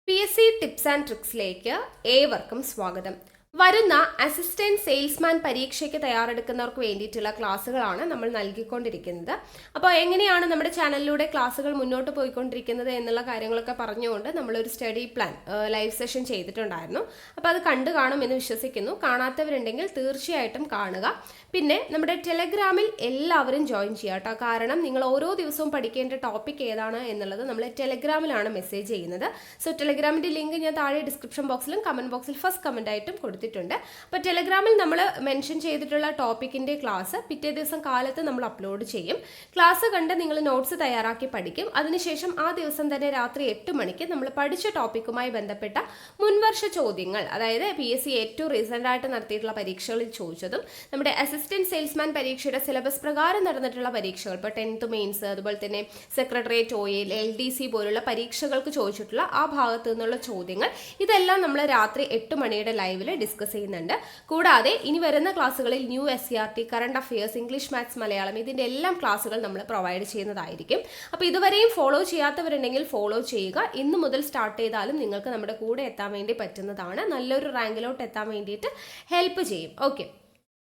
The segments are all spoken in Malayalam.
PSC ടിപ്സ് ആൻഡ് ട്രിക്സിലേക്ക് ഏവർക്കും സ്വാഗതം. വരുന്ന അസിസ്റ്റന്റ് സെയിൽസ്മാൻ പരീക്ഷയ്ക്ക് തയ്യാറെടുക്കുന്നവർക്ക് വേണ്ടിയിട്ടുള്ള ക്ലാസ്സുകളാണ് നമ്മൾ നൽകിക്കൊണ്ടിരിക്കുന്നത്. അപ്പോൾ എങ്ങനെയാണ് നമ്മുടെ ചാനലിലൂടെ ക്ലാസ്സുകൾ മുന്നോട്ട് പോയിക്കൊണ്ടിരിക്കുന്നത് എന്നുള്ള കാര്യങ്ങളൊക്കെ പറഞ്ഞുകൊണ്ട് നമ്മളൊരു സ്റ്റഡി പ്ലാൻ ലൈവ് സെഷൻ ചെയ്തിട്ടുണ്ടായിരുന്നു. അപ്പോൾ അത് കണ്ടു കാണുമെന്ന് വിശ്വസിക്കുന്നു. കാണാത്തവരുണ്ടെങ്കിൽ തീർച്ചയായിട്ടും കാണുക. പിന്നെ നമ്മുടെ ടെലഗ്രാമിൽ എല്ലാവരും ജോയിൻ ചെയ്യുക കേട്ടോ. കാരണം നിങ്ങൾ ഓരോ ദിവസവും പഠിക്കേണ്ട ടോപ്പിക് ഏതാണ് എന്നുള്ളത് നമ്മൾ ടെലഗ്രാമിലാണ് മെസ്സേജ് ചെയ്യുന്നത്. സോ ടെലഗ്രാമിൻ്റെ ലിങ്ക് ഞാൻ താഴെ ഡിസ്ക്രിപ്ഷൻ ബോക്സിലും കമൻറ്റ് ബോക്സിൽ ഫസ്റ്റ് കമൻ്റ് ആയിട്ടും കൊടുത്തിട്ടുണ്ട്. അപ്പോൾ ടെലഗ്രാമിൽ നമ്മൾ മെൻഷൻ ചെയ്തിട്ടുള്ള ടോപ്പിക്കിൻ്റെ ക്ലാസ് പിറ്റേ ദിവസം കാലത്ത് നമ്മൾ അപ്ലോഡ് ചെയ്യും. ക്ലാസ് കണ്ട് നിങ്ങൾ നോട്ട്സ് തയ്യാറാക്കി പഠിക്കും. അതിനുശേഷം ആ ദിവസം തന്നെ രാത്രി 8 മണിക്ക് നമ്മൾ പഠിച്ച ടോപ്പിക്കുമായി ബന്ധപ്പെട്ട മുൻവർഷ ചോദ്യങ്ങൾ, അതായത് PSC ഏറ്റവും റീസെൻ്റ് ആയിട്ട് നടത്തിയിട്ടുള്ള പരീക്ഷകളിൽ ചോദിച്ചതും നമ്മുടെ അസിസ്റ്റന്റ് സെയിൽസ്മാൻ പരീക്ഷയുടെ സിലബസ് പ്രകാരം നടന്നിട്ടുള്ള പരീക്ഷകൾ, ഇപ്പോൾ 10th മെയിൻസ്, അതുപോലെ തന്നെ സെക്രട്ടേറിയറ്റ് OAL, LDC പോലുള്ള പരീക്ഷകൾക്ക് ചോദിച്ചിട്ടുള്ള ആ ഭാഗത്തു നിന്നുള്ള ചോദ്യങ്ങൾ, ഇതെല്ലാം നമ്മൾ രാത്രി 8 മണിയുടെ ലൈവിൽ ഡിസ്കസ് ചെയ്യുന്നുണ്ട്. കൂടാതെ ഇനി വരുന്ന ക്ലാസ്സുകളിൽ new SCRT, current affairs, English, maths, Malayalam ഇതിൻ്റെ എല്ലാം ക്ലാസ്സുകൾ നമ്മൾ പ്രൊവൈഡ് ചെയ്യുന്നതായിരിക്കും. അപ്പോൾ ഇതുവരെയും ഫോളോ ചെയ്യാത്തവരുണ്ടെങ്കിൽ ഫോളോ ചെയ്യുക. ഇന്ന് മുതൽ സ്റ്റാർട്ട് ചെയ്താലും നിങ്ങൾക്ക് നമ്മുടെ കൂടെ എത്താൻ വേണ്ടി പറ്റുന്നതാണ്. നല്ലൊരു റാങ്കിലോട്ട് എത്താൻ വേണ്ടിയിട്ട് ഹെൽപ്പ് ചെയ്യും. ഓക്കെ,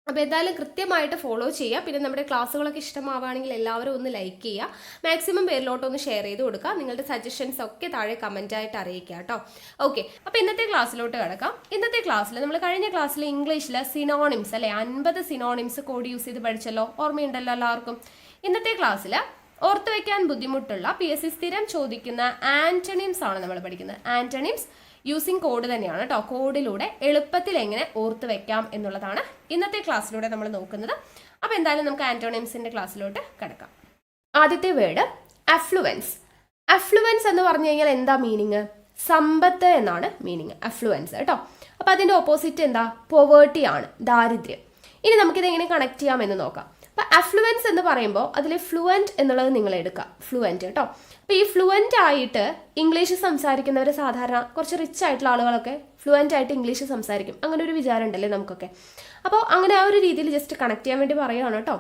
അപ്പോൾ എന്തായാലും കൃത്യമായിട്ട് ഫോളോ ചെയ്യുക. പിന്നെ നമ്മുടെ ക്ലാസ്സുകളൊക്കെ ഇഷ്ടമാവുകയാണെങ്കിൽ എല്ലാവരും ഒന്ന് ലൈക്ക് ചെയ്യുക. മാക്സിമം പേരിലോട്ടൊന്ന് ഷെയർ ചെയ്ത് കൊടുക്കുക. നിങ്ങളുടെ സജഷൻസ് ഒക്കെ താഴെ കമൻറ്റായിട്ട് അറിയിക്കുക കേട്ടോ. ഓക്കെ, അപ്പോൾ ഇന്നത്തെ ക്ലാസ്സിലോട്ട് കിടക്കാം. ഇന്നത്തെ ക്ലാസ്സിൽ നമ്മൾ കഴിഞ്ഞ ക്ലാസ്സിൽ ഇംഗ്ലീഷിൽ സിനോണിംസ് അല്ലേ, 50 സിനോണിംസ് കോഡ് യൂസ് ചെയ്ത് പഠിച്ചല്ലോ, ഓർമ്മയുണ്ടല്ലോ എല്ലാവർക്കും. ഇന്നത്തെ ക്ലാസ്സിൽ ഓർത്ത് വയ്ക്കാൻ ബുദ്ധിമുട്ടുള്ള PSC സ്ഥിരം ചോദിക്കുന്ന ആന്റണിംസ് ആണ് നമ്മൾ പഠിക്കുന്നത്. ആന്റണിംസ് യൂസിങ് കോഡ് തന്നെയാണ് കേട്ടോ. കോഡിലൂടെ എളുപ്പത്തിൽ എങ്ങനെ ഓർത്ത് വെക്കാം എന്നുള്ളതാണ് ഇന്നത്തെ ക്ലാസ്സിലൂടെ നമ്മൾ നോക്കുന്നത്. അപ്പോൾ എന്തായാലും നമുക്ക് ആന്റോണിംസിന്റെ ക്ലാസ്സിലോട്ട് കിടക്കാം. ആദ്യത്തെ വേർഡ് അഫ്ലുവൻസ്. അഫ്ലുവൻസ് എന്ന് പറഞ്ഞു കഴിഞ്ഞാൽ എന്താ മീനിങ്? സമ്പത്ത് എന്നാണ് മീനിങ് അഫ്ലുവൻസ് കേട്ടോ. അപ്പോൾ അതിൻ്റെ ഓപ്പോസിറ്റ് എന്താ? പോവേർട്ടി ആണ്, ദാരിദ്ര്യം. ഇനി നമുക്കിത് എങ്ങനെ കണക്ട് ചെയ്യാമെന്ന് നോക്കാം. അപ്പോൾ അഫ്ലുവൻസ് എന്ന് പറയുമ്പോൾ അതിൽ ഫ്ലുവൻറ്റ് എന്നുള്ളത് നിങ്ങൾ എടുക്കുക, ഫ്ലുവൻറ്റ് കേട്ടോ. അപ്പോൾ ഈ ഫ്ലുവൻ്റ് ആയിട്ട് ഇംഗ്ലീഷ് സംസാരിക്കുന്നവർ സാധാരണ കുറച്ച് റിച്ച് ആയിട്ടുള്ള ആളുകളൊക്കെ ഫ്ലുവൻ്റ് ആയിട്ട് ഇംഗ്ലീഷ് സംസാരിക്കും. അങ്ങനെ ഒരു വിചാരം ഉണ്ടല്ലേ നമുക്കൊക്കെ. അപ്പോൾ അങ്ങനെ ആ ഒരു രീതിയിൽ ജസ്റ്റ് കണക്ട് ചെയ്യാൻ വേണ്ടി പറയുകയാണ് കേട്ടോ.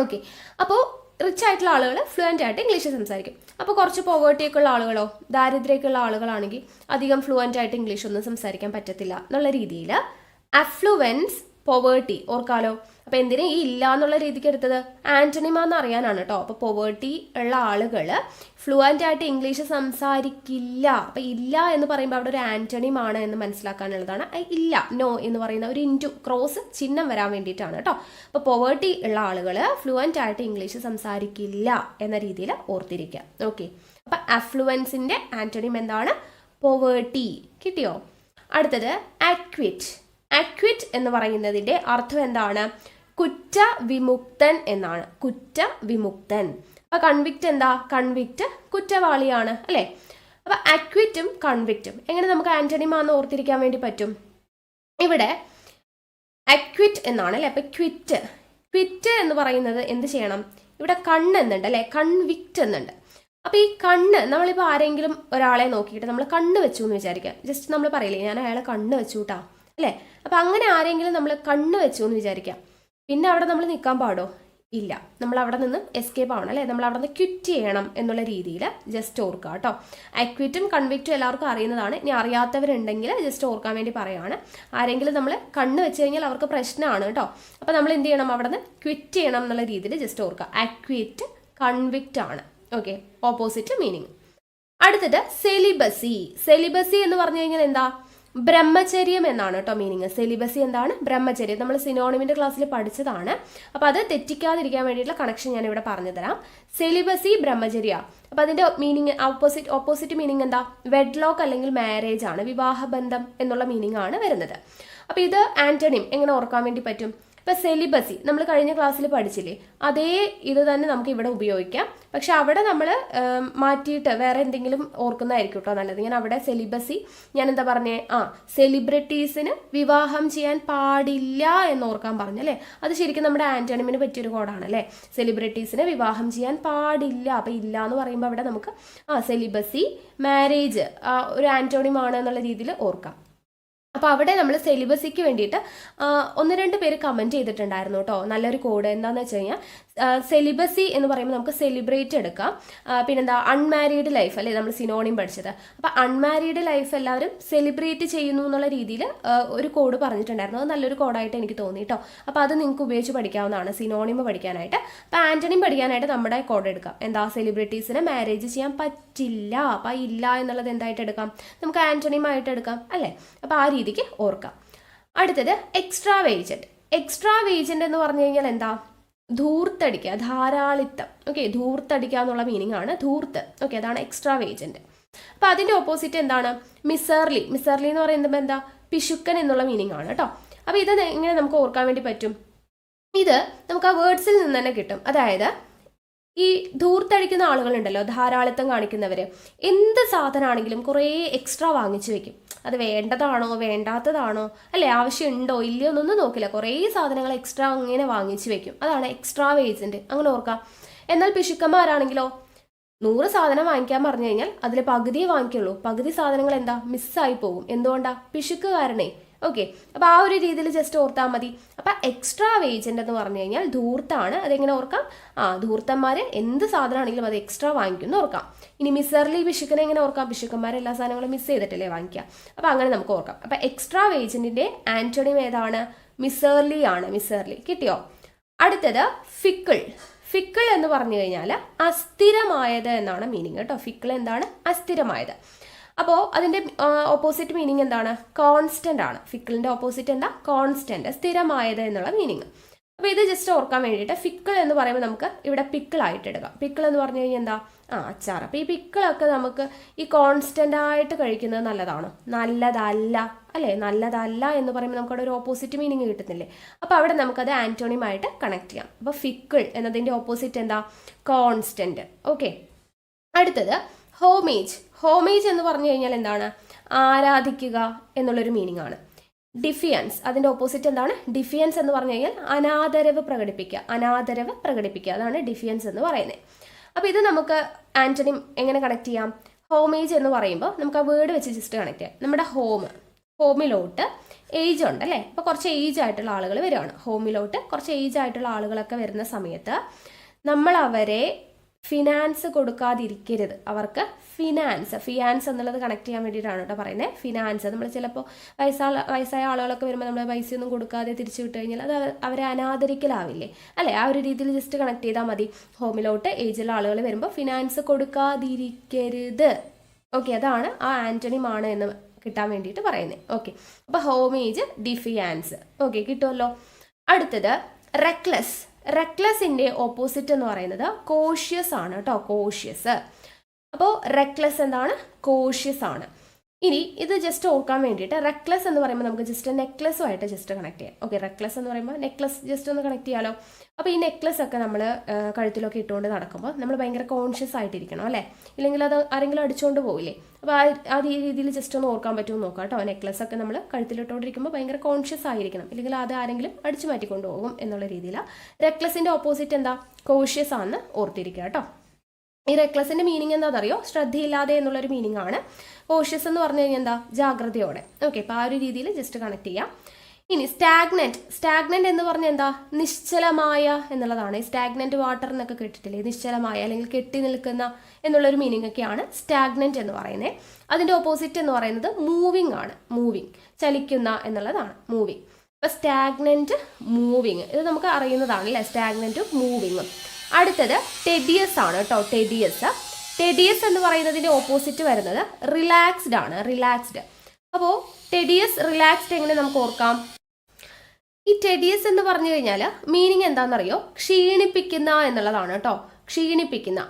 ഓക്കെ, അപ്പോൾ റിച്ച് ആയിട്ടുള്ള ആളുകൾ ഫ്ലുവൻ്റ് ആയിട്ട് ഇംഗ്ലീഷ് സംസാരിക്കും. അപ്പോൾ കുറച്ച് പോവേർട്ടിയൊക്കെ ഉള്ള ആളുകളോ ദാരിദ്ര്യമൊക്കെ ഉള്ള ആളുകളാണെങ്കിൽ അധികം ഫ്ലുവൻ്റ് ആയിട്ട് ഇംഗ്ലീഷ് ഒന്നും സംസാരിക്കാൻ പറ്റത്തില്ല എന്നുള്ള രീതിയിൽ അഫ്ലുവൻസ്, പോവേർട്ടി ഓർക്കാലോ. അപ്പോൾ എന്തിനാ ഈ ഇല്ല എന്നുള്ള രീതിക്ക് എടുത്തത്? ആന്റണിമാന്ന് അറിയാനാണ് കേട്ടോ. അപ്പോൾ പോവേർട്ടി ഉള്ള ആളുകൾ ഫ്ലുവൻ്റ് ആയിട്ട് ഇംഗ്ലീഷ് സംസാരിക്കില്ല. അപ്പോൾ ഇല്ല എന്ന് പറയുമ്പോൾ അവിടെ ഒരു ആന്റണിമാണ് എന്ന് മനസ്സിലാക്കാനുള്ളതാണ്. ഇല്ല, നോ എന്ന് പറയുന്ന ഒരു ഇൻറ്റു ക്രോസ് ചിഹ്നം വരാൻ വേണ്ടിയിട്ടാണ് കേട്ടോ. അപ്പോൾ പോവേർട്ടി ഉള്ള ആളുകൾ ഫ്ലുവൻ്റ് ആയിട്ട് ഇംഗ്ലീഷ് സംസാരിക്കില്ല എന്ന രീതിയിൽ ഓർത്തിരിക്കുക. ഓക്കെ, അപ്പോൾ അഫ്ലുവൻസിൻ്റെ ആന്റണിം എന്താണ്? പോവേർട്ടി. കിട്ടിയോ? അടുത്തത് അക്വിറ്റ്. അക്വിറ്റ് എന്ന് പറയുന്നതിൻ്റെ അർത്ഥം എന്താണ്? കുറ്റവിമുക്തൻ എന്നാണ്. കുറ്റവിമുക്തൻ. അപ്പോൾ കൺവിക്റ്റ് എന്താ? കൺവിക്റ്റ് കുറ്റവാളിയാണ് അല്ലേ. അപ്പോൾ അക്വിറ്റും കൺവിക്റ്റും എങ്ങനെ നമുക്ക് ആന്റണിമാന്ന് ഓർത്തിരിക്കാൻ വേണ്ടി പറ്റും? ഇവിടെ അക്വിറ്റ് എന്നാണ് അല്ലേ. അപ്പോൾ ക്വിറ്റ് എന്ന് പറയുന്നത് എന്ത് ചെയ്യണം? ഇവിടെ കണ്ണ് എന്നുണ്ട് അല്ലേ, കൺവിക്റ്റ് എന്നുണ്ട്. അപ്പോൾ ഈ കണ്ണ്, നമ്മളിപ്പോൾ ആരെങ്കിലും ഒരാളെ നോക്കിയിട്ട് നമ്മൾ കണ്ണ് വെച്ചു എന്ന് വിചാരിക്കുക. ജസ്റ്റ് നമ്മൾ പറയില്ലേ, ഞാൻ അയാളെ കണ്ണ് വെച്ചു കൂട്ടാ അല്ലേ. അപ്പോൾ അങ്ങനെ ആരെങ്കിലും നമ്മൾ കണ്ണ് വെച്ചു എന്ന് വിചാരിക്കാം. പിന്നെ അവിടെ നമ്മൾ നിൽക്കാൻ പാടോ? ഇല്ല, നമ്മൾ അവിടെ നിന്ന് എസ്കേപ്പ് ആവണം അല്ലേ. നമ്മൾ അവിടെ നിന്ന് ക്വിറ്റ് ചെയ്യണം എന്നുള്ള രീതിയിൽ ജസ്റ്റ് ഓർക്കുക കേട്ടോ. അക്വിറ്റും കൺവിക്റ്റും എല്ലാവർക്കും അറിയുന്നതാണ്. ഇനി അറിയാത്തവരുണ്ടെങ്കിൽ ജസ്റ്റ് ഓർക്കാൻ വേണ്ടി പറയുകയാണ്. ആരെങ്കിലും നമ്മൾ കണ്ണ് വെച്ച് കഴിഞ്ഞാൽ അവർക്ക് പ്രശ്നമാണ് കേട്ടോ. അപ്പോൾ നമ്മൾ എന്ത് ചെയ്യണം? അവിടെ നിന്ന് ക്വിറ്റ് ചെയ്യണം എന്നുള്ള രീതിയിൽ ജസ്റ്റ് ഓർക്കുക. അക്വിറ്റ് കൺവിക്റ്റ് ആണ്. Okay, opposite meaning. അടുത്തത് സെലിബസി. സെലിബസി എന്ന് പറഞ്ഞു കഴിഞ്ഞാൽ എന്താ? ബ്രഹ്മചര്യം എന്നാണ് കേട്ടോ മീനിങ്. സെലിബസി എന്താണ്? ബ്രഹ്മചര്യം. നമ്മൾ സിനോണിമിൻ്റെ ക്ലാസ്സിൽ പഠിച്ചതാണ്. അപ്പോൾ അത് തെറ്റിക്കാതിരിക്കാൻ വേണ്ടിയിട്ടുള്ള കണക്ഷൻ ഞാൻ ഇവിടെ പറഞ്ഞു തരാം. സെലിബസി, ബ്രഹ്മചര്യ. അപ്പോൾ അതിൻ്റെ മീനിങ് ഓപ്പോസിറ്റ് മീനിങ് എന്താ? വെഡ്ലോക്ക് അല്ലെങ്കിൽ മാരേജ് ആണ്, വിവാഹബന്ധം എന്നുള്ള മീനിങ് ആണ് വരുന്നത്. അപ്പോൾ ഇത് ആന്റണിം എങ്ങനെ ഓർക്കാൻ വേണ്ടി പറ്റും? ഇപ്പോൾ സെലിബസി നമ്മൾ കഴിഞ്ഞ ക്ലാസ്സിൽ പഠിച്ചില്ലേ, അതേ ഇത് തന്നെ നമുക്ക് ഇവിടെ ഉപയോഗിക്കാം. പക്ഷെ അവിടെ നമ്മൾ മാറ്റിയിട്ട് വേറെ എന്തെങ്കിലും ഓർക്കുന്നതായിരിക്കും കേട്ടോ നല്ലത്. ഞാൻ അവിടെ സെലിബസി ഞാൻ എന്താ പറഞ്ഞേ? സെലിബ്രിറ്റീസിന് വിവാഹം ചെയ്യാൻ പാടില്ല എന്ന് ഓർക്കാൻ പറഞ്ഞല്ലേ. അത് ശരിക്കും നമ്മുടെ ആന്റണിമിന് പറ്റിയൊരു കോഡാണ് അല്ലേ. സെലിബ്രിറ്റീസിന് വിവാഹം ചെയ്യാൻ പാടില്ല. അപ്പോൾ ഇല്ല എന്ന് പറയുമ്പോൾ അവിടെ നമുക്ക് സെലിബസി, മാരേജ് ഒരു ആന്റോണിമാണ് എന്നുള്ള രീതിയിൽ ഓർക്കാം. അപ്പോൾ അവിടെ നമ്മൾ സെലിബസിക്ക് വേണ്ടിയിട്ട് 1-2 പേര് കമൻറ്റ് ചെയ്തിട്ടുണ്ടായിരുന്നു കേട്ടോ. നല്ലൊരു കോഡ് എന്താണെന്ന് വെച്ച് കഴിഞ്ഞാൽ സെലിബസി എന്ന് പറയുമ്പോൾ നമുക്ക് സെലിബ്രേറ്റ് എടുക്കാം. പിന്നെന്താ അൺമാരീഡ് ലൈഫ് അല്ലേ നമ്മൾ സിനോണിം പഠിച്ചത്. അപ്പോൾ അൺമാരീഡ് ലൈഫ് എല്ലാവരും സെലിബ്രേറ്റ് ചെയ്യുന്നു എന്നുള്ള രീതിയിൽ ഒരു കോഡ് പറഞ്ഞിട്ടുണ്ടായിരുന്നു. അത് നല്ലൊരു കോഡായിട്ട് എനിക്ക് തോന്നി കേട്ടോ. അപ്പോൾ അത് നിങ്ങൾക്ക് ഉപയോഗിച്ച് പഠിക്കാവുന്നതാണ് സിനോണിം പഠിക്കാനായിട്ട്. അപ്പോൾ ആൻ്റണിം പഠിക്കാനായിട്ട് നമ്മുടെ കോഡ് എടുക്കാം. എന്താ സെലിബ്രിറ്റീസിനെ മാരേജ് ചെയ്യാൻ പറ്റില്ല, അപ്പോൾ ഇല്ല എന്നുള്ളത് എന്തായിട്ട് എടുക്കാം, നമുക്ക് ആൻ്റണിയുമായിട്ട് എടുക്കാം അല്ലേ. അപ്പോൾ ആ രീതിക്ക് ഓർക്കാം. അടുത്തത് എക്സ്ട്രാ വേജന്റ്. എക്സ്ട്രാ വേജന്റ് എന്ന് പറഞ്ഞു കഴിഞ്ഞാൽ എന്താ, ധൂർത്തടിക്കുക, ധാരാളിത്തം. ഓക്കെ, ധൂർത്തടിക്കുക എന്നുള്ള മീനിങ് ആണ് ധൂർത്ത്. ഓക്കെ, അതാണ് എക്സ്ട്രാ വേജന്റ്. അപ്പം അതിൻ്റെ ഓപ്പോസിറ്റ് എന്താണ്, മിസർലി. മിസർലി എന്ന് പറയുമ്പോൾ എന്താ, പിശുക്കൻ എന്നുള്ള മീനിങ് ആണ് കേട്ടോ. അപ്പോൾ ഇത് എങ്ങനെ നമുക്ക് ഓർക്കാൻ വേണ്ടി പറ്റും, ഇത് നമുക്ക് ആ വേർഡ്സിൽ നിന്ന് തന്നെ കിട്ടും. അതായത് ഈ ധൂർത്തടിക്കുന്ന ആളുകളുണ്ടല്ലോ, ധാരാളിത്തം കാണിക്കുന്നവർ, എന്ത് സാധനമാണെങ്കിലും കുറേ എക്സ്ട്രാ വാങ്ങിച്ചു വെക്കും. അത് വേണ്ടതാണോ വേണ്ടാത്തതാണോ അല്ലേ, ആവശ്യമുണ്ടോ ഇല്ലയോ എന്നൊന്നും നോക്കില്ല, കുറേ സാധനങ്ങൾ എക്സ്ട്രാ അങ്ങനെ വാങ്ങിച്ചു വെക്കും. അതാണ് എക്സ്ട്രാ വേജന്റ്, അങ്ങനെ ഓർക്കാം. എന്നാൽ പിശുക്കന്മാരാണെങ്കിലോ 100 സാധനം വാങ്ങിക്കാൻ പറഞ്ഞു കഴിഞ്ഞാൽ അതിൽ പകുതിയെ വാങ്ങിക്കുള്ളൂ. പകുതി സാധനങ്ങൾ എന്താ മിസ്സായി പോകും. എന്തുകൊണ്ടാ, പിശുക്കുകാരനെ. ഓക്കെ, അപ്പോൾ ആ ഒരു രീതിയിൽ ജസ്റ്റ് ഓർത്താൽ മതി. അപ്പം എക്സ്ട്രാ വേജന്റ് എന്ന് പറഞ്ഞു കഴിഞ്ഞാൽ ധൂർത്താണ്. അതെങ്ങനെ ഓർക്കാം, ധൂർത്തന്മാർ എന്ത് സാധനമാണെങ്കിലും അത് എക്സ്ട്രാ വാങ്ങിക്കുന്നു ഓർക്കാം. ഇനി മിസർലി, പിശുക്കനെ എങ്ങനെ ഓർക്കാം, പിശുക്കന്മാർ എല്ലാ സാധനങ്ങളും മിസ് ചെയ്തിട്ടല്ലേ വാങ്ങിക്കുക. അപ്പോൾ അങ്ങനെ നമുക്ക് ഓർക്കാം. അപ്പം എക്സ്ട്രാ വേജന്റിന്റെ ആന്റണിം ഏതാണ്, മിസർലി ആണ്. മിസർലി കിട്ടിയോ. അടുത്തത് ഫിക്കിൾ. ഫിക്കിൾ എന്ന് പറഞ്ഞു കഴിഞ്ഞാൽ അസ്ഥിരമായത് എന്നാണ് മീനിങ് കേട്ടോ. ഫിക്കിൾ എന്താണ്, അസ്ഥിരമായത്. അപ്പോൾ അതിൻ്റെ ഓപ്പോസിറ്റ് മീനിങ് എന്താണ്, കോൺസ്റ്റന്റ് ആണ്. ഫിക്കിളിൻ്റെ ഓപ്പോസിറ്റ് എന്താ, കോൺസ്റ്റന്റ്, സ്ഥിരമായത് എന്നുള്ള മീനിങ്. അപ്പോൾ ഇത് ജസ്റ്റ് ഓർക്കാൻ വേണ്ടിയിട്ട് ഫിക്കിൾ എന്ന് പറയുമ്പോൾ നമുക്ക് ഇവിടെ പിക്കിളായിട്ട് എടുക്കാം. പിക്കിൾ എന്ന് പറഞ്ഞു കഴിഞ്ഞാൽ എന്താ, അച്ചാർ. അപ്പോൾ ഈ പിക്കിളൊക്കെ നമുക്ക് ഈ കോൺസ്റ്റന്റ് ആയിട്ട് കഴിക്കുന്നത് നല്ലതാണോ, നല്ലതല്ല അല്ലേ. നല്ലതല്ല എന്ന് പറയുമ്പോൾ നമുക്കവിടെ ഒരു ഓപ്പോസിറ്റ് മീനിങ് കിട്ടുന്നില്ലേ. അപ്പോൾ അവിടെ നമുക്കത് ആന്റോണിയുമായിട്ട് കണക്ട് ചെയ്യാം. അപ്പോൾ ഫിക്കിൾ എന്നതിൻ്റെ ഓപ്പോസിറ്റ് എന്താ, കോൺസ്റ്റന്റ്. ഓക്കെ, അടുത്തത് ഹോമേജ്. ഹോമേജ് എന്ന് പറഞ്ഞു കഴിഞ്ഞാൽ എന്താണ്, ആരാധിക്കുക എന്നുള്ളൊരു മീനിങ് ആണ്. ഡിഫിയൻസ്, അതിൻ്റെ ഓപ്പോസിറ്റ് എന്താണ്, ഡിഫിയൻസ് എന്ന് പറഞ്ഞു കഴിഞ്ഞാൽ അനാദരവ് പ്രകടിപ്പിക്കുക. അനാദരവ് പ്രകടിപ്പിക്കുക, അതാണ് ഡിഫിയൻസ് എന്ന് പറയുന്നത്. അപ്പോൾ ഇത് നമുക്ക് ആന്റണിം എങ്ങനെ കണക്ട് ചെയ്യാം, ഹോമേജ് എന്ന് പറയുമ്പോൾ നമുക്ക് ആ വേർഡ് വെച്ച് ജസ്റ്റ് കണക്ട് ചെയ്യാം. നമ്മുടെ ഹോമിലോട്ട് ഏജ് ഉണ്ട് അല്ലേ. അപ്പോൾ കുറച്ച് ഏജ് ആയിട്ടുള്ള ആളുകൾ വരികയാണ്. ഹോമിലോട്ട് കുറച്ച് ഏജ് ആയിട്ടുള്ള ആളുകളൊക്കെ വരുന്ന സമയത്ത് നമ്മൾ അവരെ ഫിനാൻസ് കൊടുക്കാതിരിക്കരുത്. അവർക്ക് ഫിയാൻസ് എന്നുള്ളത് കണക്ട് ചെയ്യാൻ വേണ്ടിയിട്ടാണ് കേട്ടോ പറയുന്നത്. ഫിനാൻസ് നമ്മൾ ചിലപ്പോൾ വയസ്സായ ആളുകളൊക്കെ വരുമ്പോൾ നമ്മൾ പൈസയൊന്നും കൊടുക്കാതെ തിരിച്ചു വിട്ട് കഴിഞ്ഞാൽ അത് അവരെ അനാദരിക്കലാവില്ലേ അല്ലേ. ആ ഒരു രീതിയിൽ ജസ്റ്റ് കണക്ട് ചെയ്താൽ മതി. ഹോമിലോട്ട് ഏജിലുള്ള ആളുകൾ വരുമ്പോൾ ഫിനാൻസ് കൊടുക്കാതിരിക്കരുത്. ഓക്കെ, അതാണ് ആ ആന്റണിമാണ് എന്ന് കിട്ടാൻ വേണ്ടിയിട്ട് പറയുന്നത്. ഓക്കെ, അപ്പോൾ ഹോമേജ്, ഡിഫിയാൻസ്. ഓക്കെ, കിട്ടുമല്ലോ. അടുത്തത് റെക്ലെസ്. റെക്ലെസിൻ്റെ ഓപ്പോസിറ്റ് എന്ന് പറയുന്നത് കോഷ്യസ് ആണ് കേട്ടോ. കോഷ്യസ്. അപ്പോൾ റെക്ലെസ് എന്താണ്, കോഷ്യസ് ആണ്. ഇനി ഇത് ജസ്റ്റ് ഓർക്കാൻ വേണ്ടിയിട്ട് റെക്ലെസ് എന്ന് പറയുമ്പോൾ നമുക്ക് ജസ്റ്റ് നെക്ലസുമായിട്ട് ജസ്റ്റ് കണക്ട് ചെയ്യാം. ഓക്കെ, റെക്ലെസ് എന്ന് പറയുമ്പോൾ നെക്ലസ് ജസ്റ്റ് ഒന്ന് കണക്ട് ചെയ്യാലോ. അപ്പോൾ ഈ നെക്ലസ് ഒക്കെ നമ്മൾ കഴുത്തിലൊക്കെ ഇട്ടുകൊണ്ട് നടക്കുമ്പോൾ നമ്മൾ ഭയങ്കര കോൺഷ്യസ് ആയിട്ടിരിക്കണം അല്ലേ, ഇല്ലെങ്കിൽ അത് ആരെങ്കിലും അടിച്ചുകൊണ്ട് പോകില്ലേ. അപ്പോൾ ആ രീതിയിൽ ജസ്റ്റ് ഒന്ന് ഓർക്കാൻ പറ്റുമോ നോക്കാം കേട്ടോ. നെക്ലസ് ഒക്കെ നമ്മൾ കഴുത്തിലിട്ടുകൊണ്ടിരിക്കുമ്പോൾ ഭയങ്കര കോൺഷ്യസ് ആയിരിക്കണം, ഇല്ലെങ്കിൽ അത് ആരെങ്കിലും അടിച്ചു മാറ്റിക്കൊണ്ട് പോകും എന്നുള്ള രീതിയിലാണ്. റെക്ലെസിൻ്റെ ഓപ്പോസിറ്റ് എന്താ, കോഷ്യസ് ആണെന്ന് ഓർത്തിരിക്കുക കേട്ടോ. ഈ റെക്ലെസിൻ്റെ മീനിങ് എന്താണെന്നറിയോ, ശ്രദ്ധയില്ലാതെ എന്നുള്ളൊരു മീനിങ് ആണ്. കോഷ്യസ് എന്ന് പറഞ്ഞു കഴിഞ്ഞാൽ എന്താ, ജാഗ്രതയോടെ. ഓക്കെ, അപ്പോൾ ആ ഒരു രീതിയിൽ ജസ്റ്റ് കണക്ട് ചെയ്യാം. ഇനി സ്റ്റാഗ്നന്റ് എന്ന് പറഞ്ഞാൽ എന്താ, നിശ്ചലമായ എന്നുള്ളതാണ്. സ്റ്റാഗ്നന്റ് വാട്ടർ എന്നൊക്കെ കേട്ടിട്ടില്ലേ, നിശ്ചലമായ അല്ലെങ്കിൽ കെട്ടി നിൽക്കുന്ന എന്നുള്ളൊരു മീനിങ് ഒക്കെയാണ് സ്റ്റാഗ്നന്റ് എന്ന് പറയുന്നത്. അതിൻ്റെ ഓപ്പോസിറ്റ് എന്ന് പറയുന്നത് മൂവിങ് ആണ്. മൂവിങ്, ചലിക്കുന്ന എന്നുള്ളതാണ് മൂവിങ്. അപ്പോൾ സ്റ്റാഗ്നന്റ്, മൂവിങ്, ഇത് നമുക്ക് അറിയുന്നതാണ് അല്ലേ, സ്റ്റാഗ്നന്റും മൂവിങ്ങും. അടുത്തത് ടെഡിയസ് ആണ് കേട്ടോ. ടെഡിയസ് എന്ന് പറയുന്നതിൻ്റെ ഓപ്പോസിറ്റ് വരുന്നത് റിലാക്സ്ഡ് ആണ്. റിലാക്സ്ഡ്. അപ്പോൾ ടെഡിയസ്, റിലാക്സ്ഡ് എങ്ങനെ നമുക്ക് ഓർക്കാം. ഈ ടെഡിയസ് എന്ന് പറഞ്ഞു കഴിഞ്ഞാൽ മീനിങ് എന്താണെന്നറിയോ, ക്ഷീണിപ്പിക്കുന്ന എന്നുള്ളതാണ് കേട്ടോ. ക്ഷീണിപ്പിക്കുന്ന.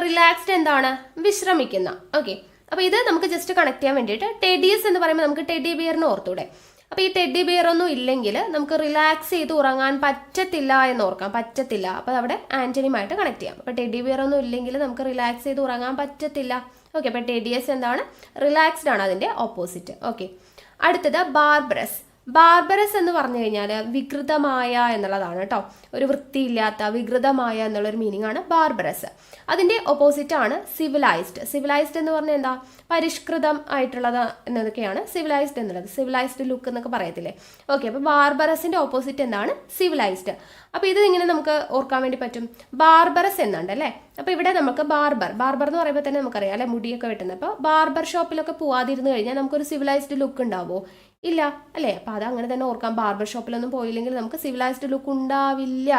റിലാക്സ്ഡ് എന്താണ്, വിശ്രമിക്കുന്ന. ഓക്കെ, അപ്പോൾ ഇത് നമുക്ക് ജസ്റ്റ് കണക്ട് ചെയ്യാൻ വേണ്ടിയിട്ട് ടെഡിയസ് എന്ന് പറയുമ്പോൾ നമുക്ക് ടെഡി ബിയറിന് ഓർത്തൂടെ. അപ്പോൾ ഈ ടെഡി ബിയർ ഒന്നും ഇല്ലെങ്കിൽ നമുക്ക് റിലാക്സ് ചെയ്ത് ഉറങ്ങാൻ പറ്റത്തില്ല എന്ന് ഓർക്കാം. പറ്റത്തില്ല, അപ്പോൾ അവിടെ ആന്റണിയുമായിട്ട് കണക്ട് ചെയ്യാം. അപ്പോൾ ടെഡി ബിയർ ഒന്നും ഇല്ലെങ്കിൽ നമുക്ക് റിലാക്സ് ചെയ്ത് ഉറങ്ങാൻ പറ്റത്തില്ല. ഓക്കെ, അപ്പോൾ ടെഡിയസ് എന്താണ്, റിലാക്സ്ഡ് ആണ് അതിൻ്റെ ഓപ്പോസിറ്റ്. ഓക്കെ, അടുത്തത് ബാർബറസ്. ബാർബറസ് എന്ന് പറഞ്ഞു കഴിഞ്ഞാൽ വികൃതമായ എന്നുള്ളതാണ് കേട്ടോ. ഒരു വൃത്തിയില്ലാത്ത, വികൃതമായ എന്നുള്ളൊരു മീനിങ് ആണ് ബാർബറസ്. അതിൻ്റെ ഓപ്പോസിറ്റ് ആണ് സിവിലൈസ്ഡ്. സിവിലൈസ്ഡ് എന്ന് പറഞ്ഞാൽ എന്താ, പരിഷ്കൃതം ആയിട്ടുള്ളത് എന്നതൊക്കെയാണ് സിവിലൈസ്ഡ് എന്നുള്ളത്. സിവിലൈസ്ഡ് ലുക്ക് എന്നൊക്കെ പറയത്തില്ലേ. ഓക്കെ, അപ്പോൾ ബാർബറസിൻ്റെ ഓപ്പോസിറ്റ് എന്താണ്, സിവിലൈസ്ഡ്. അപ്പോൾ ഇത് ഇങ്ങനെ നമുക്ക് ഓർക്കാൻ വേണ്ടി പറ്റും. ബാർബറസ് എന്നുണ്ട് അല്ലേ. അപ്പോൾ ഇവിടെ നമുക്ക് ബാർബർ എന്ന് പറയുമ്പോൾ തന്നെ നമുക്കറിയാം അല്ലെ, മുടിയൊക്കെ വെട്ടുന്നത്. അപ്പോൾ ബാർബർ ഷോപ്പിലൊക്കെ പോവാതിരുന്ന് കഴിഞ്ഞാൽ നമുക്കൊരു സിവിലൈസ്ഡ് ലുക്ക് ഉണ്ടാവുമോ, ഇല്ല അല്ലേ. അപ്പോൾ അത് അങ്ങനെ തന്നെ ഓർക്കാം. ബാർബർ ഷോപ്പിലൊന്നും പോയില്ലെങ്കിൽ നമുക്ക് സിവിലൈസ്ഡ് ലുക്ക് ഉണ്ടാവില്ല.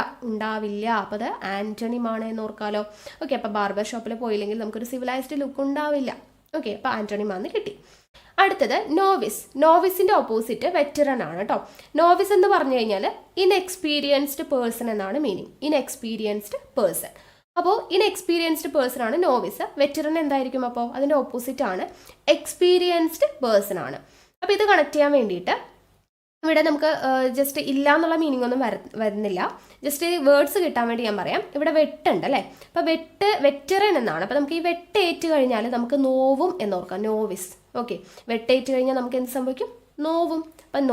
അപ്പോൾ അത് ആന്റണിം ആണ് എന്ന് ഓർക്കാലോ. ഓക്കെ, അപ്പോൾ ബാർബർ ഷോപ്പിൽ പോയില്ലെങ്കിൽ നമുക്കൊരു സിവിലൈസ്ഡ് ലുക്ക് ഉണ്ടാവില്ല. ഓക്കെ, അപ്പോൾ ആന്റണിം ആണെന്ന് കിട്ടി. അടുത്തത് നോവിസ്. നോവിസിന്റെ ഓപ്പോസിറ്റ് വെറ്ററൻ ആണ് കേട്ടോ. നോവിസ് എന്ന് പറഞ്ഞു കഴിഞ്ഞാൽ ഇൻഎക്സ്പീരിയൻസ്ഡ് പേഴ്സൺ എന്നാണ് മീനിങ്. Inexperienced person. അപ്പോൾ ഇൻഎക്സ്പീരിയൻസ്ഡ് പേഴ്സൺ ആണ് നോവിസ്. വെറ്ററൻ എന്തായിരിക്കും അപ്പോൾ, അതിൻ്റെ ഓപ്പോസിറ്റ് ആണ് എക്സ്പീരിയൻസ്ഡ് പേഴ്സൺ ആണ്. അപ്പോൾ ഇത് കണക്ട് ചെയ്യാൻ വേണ്ടിയിട്ട് ഇവിടെ നമുക്ക് ജസ്റ്റ് ഇല്ല എന്നുള്ള മീനിങ് ഒന്നും വരുന്നില്ല. ജസ്റ്റ് വേർഡ്സ് കിട്ടാൻ വേണ്ടി ഞാൻ പറയാം. ഇവിടെ വെട്ടുണ്ട് അല്ലേ. അപ്പോൾ വെറ്ററൻ എന്നാണ്. അപ്പോൾ നമുക്ക് ഈ വെട്ടേറ്റ് കഴിഞ്ഞാൽ നമുക്ക് നോവും എന്നോർക്കാം, നോവിസ്. ഓക്കെ, വെട്ടേറ്റ് കഴിഞ്ഞാൽ നമുക്ക് എന്ത് സംഭവിക്കും, നോവും. അപ്പം